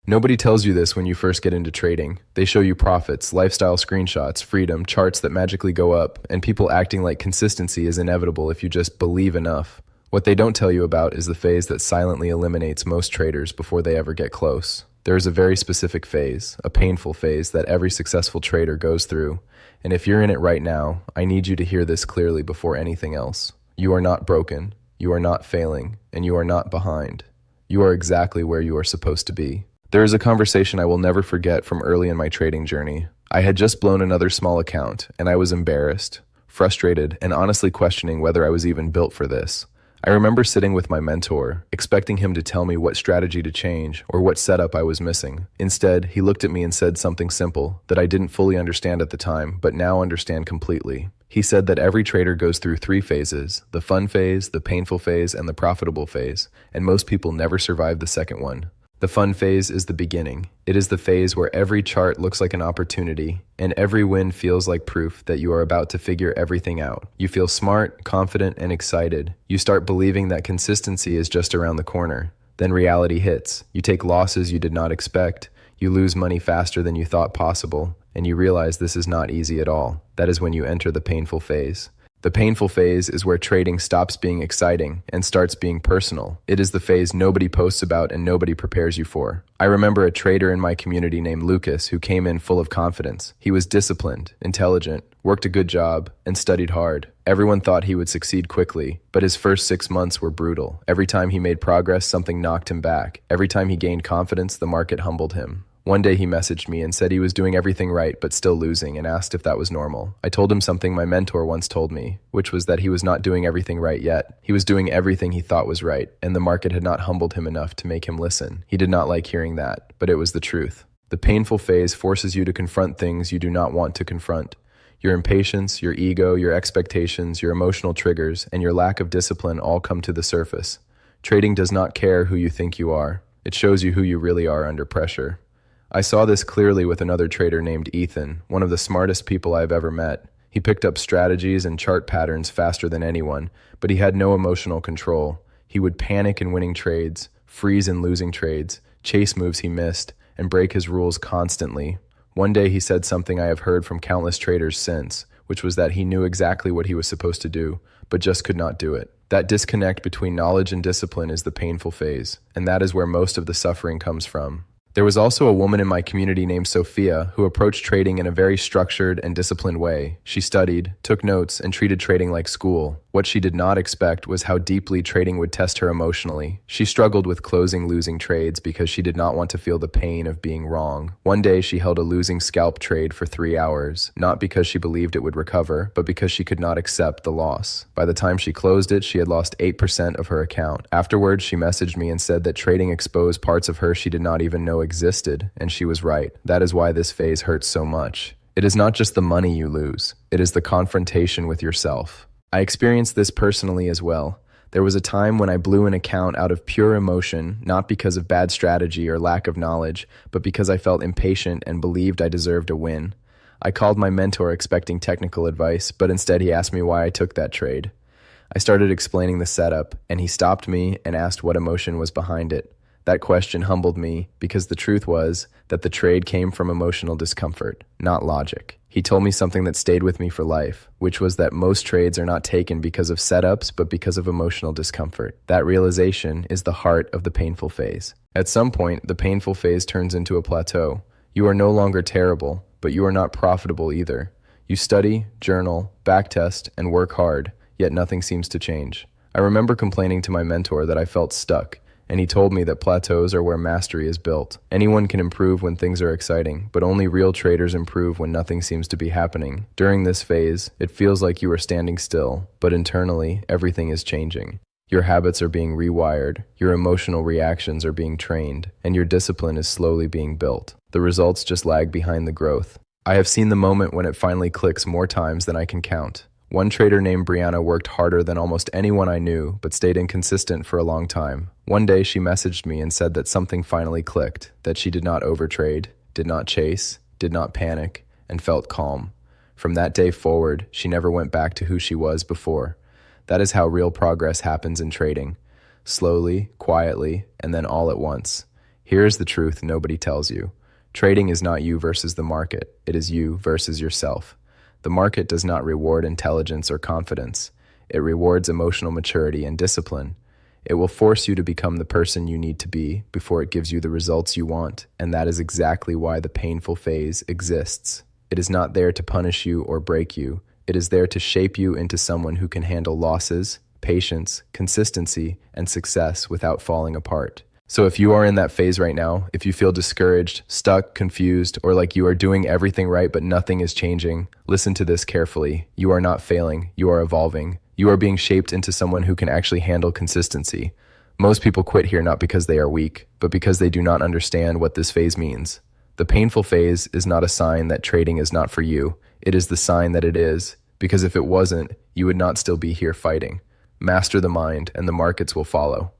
Nobody tells you this when you first get into trading. They show you profits, lifestyle screenshots, freedom, charts that magically go up, and people acting like consistency is inevitable if you just believe enough. What they don't tell you about is the phase that silently eliminates most traders before they ever get close. There is a very specific phase, a painful phase that every successful trader goes through. And if you're in it right now, I need you to hear this clearly before anything else. You are not broken, you are not failing, and you are not behind. You are exactly where you are supposed to be. There is a conversation I will never forget from early in my trading journey. I had just blown another small account, and I was embarrassed, frustrated, and honestly questioning whether I was even built for this. I remember sitting with my mentor, expecting him to tell me what strategy to change or what setup I was missing. Instead, he looked at me and said something simple that I didn't fully understand at the time, but now understand completely. He said that every trader goes through 3 phases: the fun phase, the painful phase, and the profitable phase, and most people never survive the second one. The fun phase is the beginning. It is the phase where every chart looks like an opportunity, and every win feels like proof that you are about to figure everything out. You feel smart, confident, and excited. You start believing that consistency is just around the corner. Then reality hits. You take losses you did not expect. You lose money faster than you thought possible, and you realize this is not easy at all. That is when you enter the painful phase. The painful phase is where trading stops being exciting and starts being personal. It is the phase nobody posts about and nobody prepares you for. I remember a trader in my community named Lucas who came in full of confidence. He was disciplined, intelligent, worked a good job, and studied hard. Everyone thought he would succeed quickly, but his first 6 months were brutal. Every time he made progress, something knocked him back. Every time he gained confidence, the market humbled him. One day he messaged me and said he was doing everything right but still losing, and asked if that was normal. I told him something my mentor once told me, which was that he was not doing everything right yet. He was doing everything he thought was right, and the market had not humbled him enough to make him listen. He did not like hearing that, but it was the truth. The painful phase forces you to confront things you do not want to confront. Your impatience, your ego, your expectations, your emotional triggers, and your lack of discipline all come to the surface. Trading does not care who you think you are. It shows you who you really are under pressure. I saw this clearly with another trader named Ethan, one of the smartest people I've ever met. He picked up strategies and chart patterns faster than anyone, but he had no emotional control. He would panic in winning trades, freeze in losing trades, chase moves he missed, and break his rules constantly. One day he said something I have heard from countless traders since, which was that he knew exactly what he was supposed to do, but just could not do it. That disconnect between knowledge and discipline is the painful phase, and that is where most of the suffering comes from. There was also a woman in my community named Sophia who approached trading in a very structured and disciplined way. She studied, took notes, and treated trading like school. What she did not expect was how deeply trading would test her emotionally. She struggled with closing losing trades because she did not want to feel the pain of being wrong. One day she held a losing scalp trade for 3 hours, not because she believed it would recover, but because she could not accept the loss. By the time she closed it, she had lost 8% of her account. Afterwards, she messaged me and said that trading exposed parts of her she did not even know existed, and she was right. That is why this phase hurts so much. It is not just the money you lose, it is the confrontation with yourself. I experienced this personally as well. There was a time when I blew an account out of pure emotion, not because of bad strategy or lack of knowledge, but because I felt impatient and believed I deserved a win. I called my mentor expecting technical advice, but instead he asked me why I took that trade. I started explaining the setup, and he stopped me and asked what emotion was behind it. That question humbled me because the truth was that the trade came from emotional discomfort, not logic. He told me something that stayed with me for life, which was that most trades are not taken because of setups, but because of emotional discomfort. That realization is the heart of the painful phase. At some point, the painful phase turns into a plateau. You are no longer terrible, but you are not profitable either. You study, journal, backtest, and work hard, yet nothing seems to change. I remember complaining to my mentor that I felt stuck, and he told me that plateaus are where mastery is built. Anyone can improve when things are exciting, but only real traders improve when nothing seems to be happening. During this phase, it feels like you are standing still, but internally, everything is changing. Your habits are being rewired, your emotional reactions are being trained, and your discipline is slowly being built. The results just lag behind the growth. I have seen the moment when it finally clicks more times than I can count. One trader named Brianna worked harder than almost anyone I knew, but stayed inconsistent for a long time. One day she messaged me and said that something finally clicked, that she did not overtrade, did not chase, did not panic, and felt calm. From that day forward, she never went back to who she was before. That is how real progress happens in trading. Slowly, quietly, and then all at once. Here is the truth nobody tells you. Trading is not you versus the market. It is you versus yourself. The market does not reward intelligence or confidence. It rewards emotional maturity and discipline. It will force you to become the person you need to be before it gives you the results you want, and that is exactly why the painful phase exists. It is not there to punish you or break you. It is there to shape you into someone who can handle losses, patience, consistency, and success without falling apart. So if you are in that phase right now, if you feel discouraged, stuck, confused, or like you are doing everything right but nothing is changing, listen to this carefully. You are not failing. You are evolving. You are being shaped into someone who can actually handle consistency. Most people quit here not because they are weak, but because they do not understand what this phase means. The painful phase is not a sign that trading is not for you. It is the sign that it is, because if it wasn't, you would not still be here fighting. Master the mind, and the markets will follow.